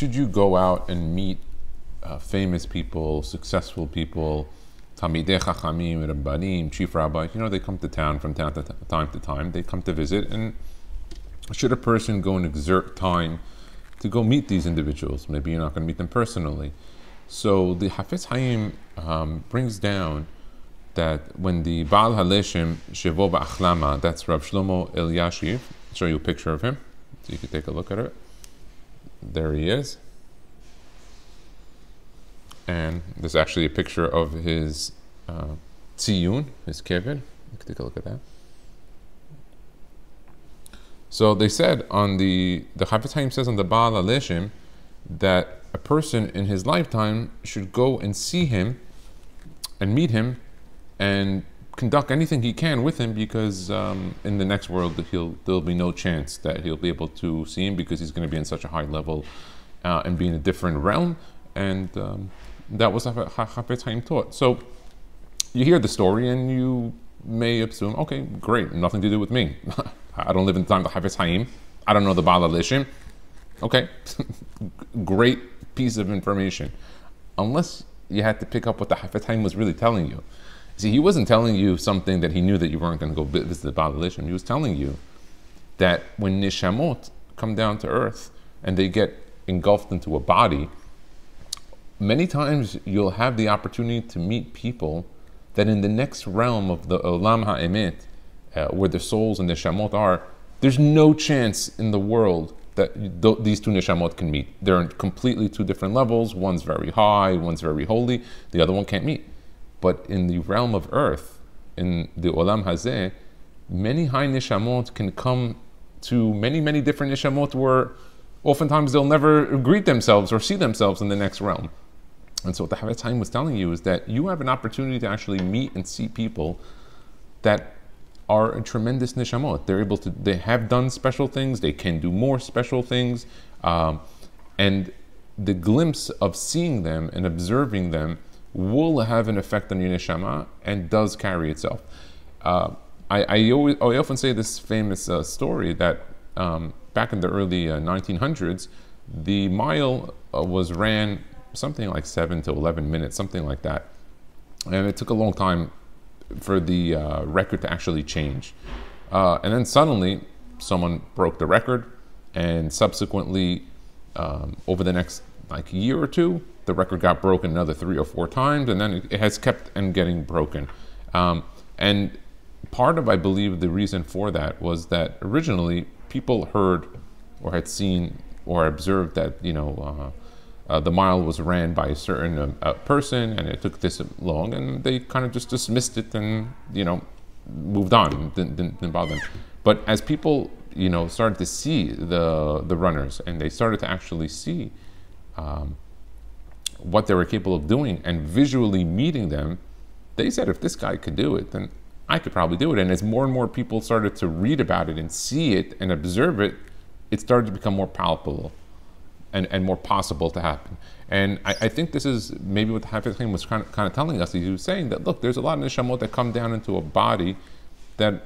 should you go out and meet famous people, successful people, Talmidei Chachamim, Rabbanim, chief rabbis? They come to town from time to time. They come to visit, and should a person go and exert time to go meet these individuals? Maybe you're not going to meet them personally. So the Chafetz Chaim brings down that when the Baal HaLeshem Shevo Ba'achlama, that's Rav Shlomo Eliashiv. I'll show you a picture of him so you can take a look at it. There he is. And there's actually a picture of his tziyun, his keved. You can take a look at that. So they said on the Chafetz Chaim says on the Baal HaLeshem that a person in his lifetime should go and see him and meet him and conduct anything he can with him, because in the next world there'll be no chance that he'll be able to see him, because he's going to be in such a high level and be in a different realm. And that was what Chafetz Chaim taught. So you hear the story and you may assume, okay, great, nothing to do with me. I don't live in the time of the Chafetz Chaim. I don't know the Baal HaLeshem. Okay, great piece of information. Unless you had to pick up what the Chafetz Chaim was really telling you. See, he wasn't telling you something that he knew that you weren't going to go visit the Baal HaLeshem. He was telling you that when neshamot come down to earth and they get engulfed into a body, many times you'll have the opportunity to meet people that in the next realm of the Olam HaEmet, where the souls and the neshamot are, there's no chance in the world that these two neshamot can meet. They're on completely two different levels. One's very high, one's very holy, the other one can't meet. But in the realm of earth, in the Olam Hazeh, many high neshamot can come to many, many different neshamot where oftentimes they'll never greet themselves or see themselves in the next realm. And so what the Chafetz Chaim was telling you is that you have an opportunity to actually meet and see people that are a tremendous neshamot. They have done special things, they can do more special things, and the glimpse of seeing them and observing them will have an effect on your neshama and does carry itself. I often say this famous story that back in the early 1900s, the mile was ran something like 7 to 11 minutes, something like that. And it took a long time for the record to actually change. And then suddenly, someone broke the record, and subsequently, over the next year or two, the record got broken another 3 or 4 times, and then it has kept on getting broken. And part of, I believe, the reason for that was that originally people heard or had seen or observed that, the mile was ran by a certain person, and it took this long, and they kind of just dismissed it and, moved on, didn't bother them. But as people, started to see the runners, and they started to actually see what they were capable of doing and visually meeting them, they said, if this guy could do it, then I could probably do it. And as more and more people started to read about it and see it and observe it, it started to become more palpable and more possible to happen. And I think this is maybe what the Chafetz Chaim was kind of telling us. He was saying that, look, there's a lot of neshamot that come down into a body that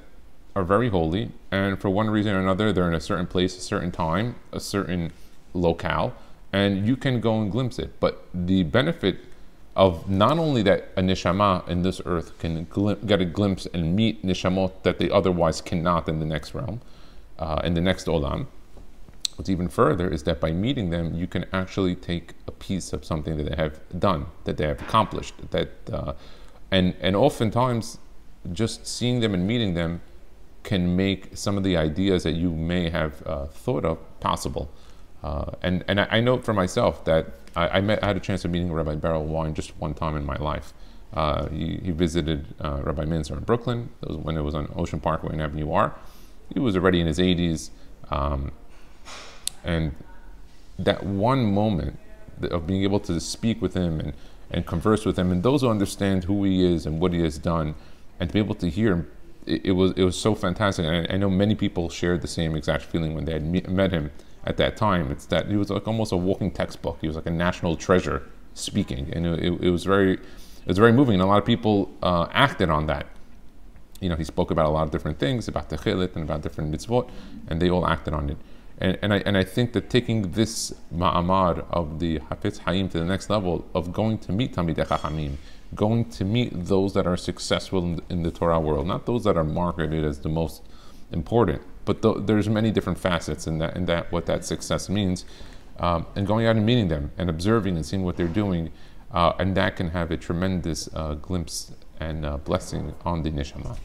are very holy, and for one reason or another, they're in a certain place, a certain time, a certain locale, and you can go and glimpse it. But the benefit of not only that a neshama in this earth can get a glimpse and meet neshamot that they otherwise cannot in the next realm, in the next olam. What's even further is that by meeting them, you can actually take a piece of something that they have done, that they have accomplished, and oftentimes just seeing them and meeting them can make some of the ideas that you may have thought of possible. And I know for myself that I had a chance of meeting Rabbi Beryl Wine just one time in my life. He visited Rabbi Minzer in Brooklyn. It was when it was on Ocean Parkway and Avenue R. He was already in his 80s. And that one moment of being able to speak with him and converse with him, and those who understand who he is and what he has done, and to be able to hear him, it was so fantastic. And I know many people shared the same exact feeling when they had met him at that time. It's that he was like almost a walking textbook. He was like a national treasure speaking, and it was very moving. And a lot of people acted on that. He spoke about a lot of different things, about Techilit and about different mitzvot, and they all acted on it. And I think that taking this ma'amad of the Chafetz Chaim to the next level of going to meet Talmidei Chachamim, going to meet those that are successful in the Torah world, not those that are marketed as the most important, but there's many different facets in that what that success means, and going out and meeting them and observing and seeing what they're doing, and that can have a tremendous glimpse and blessing on the neshama.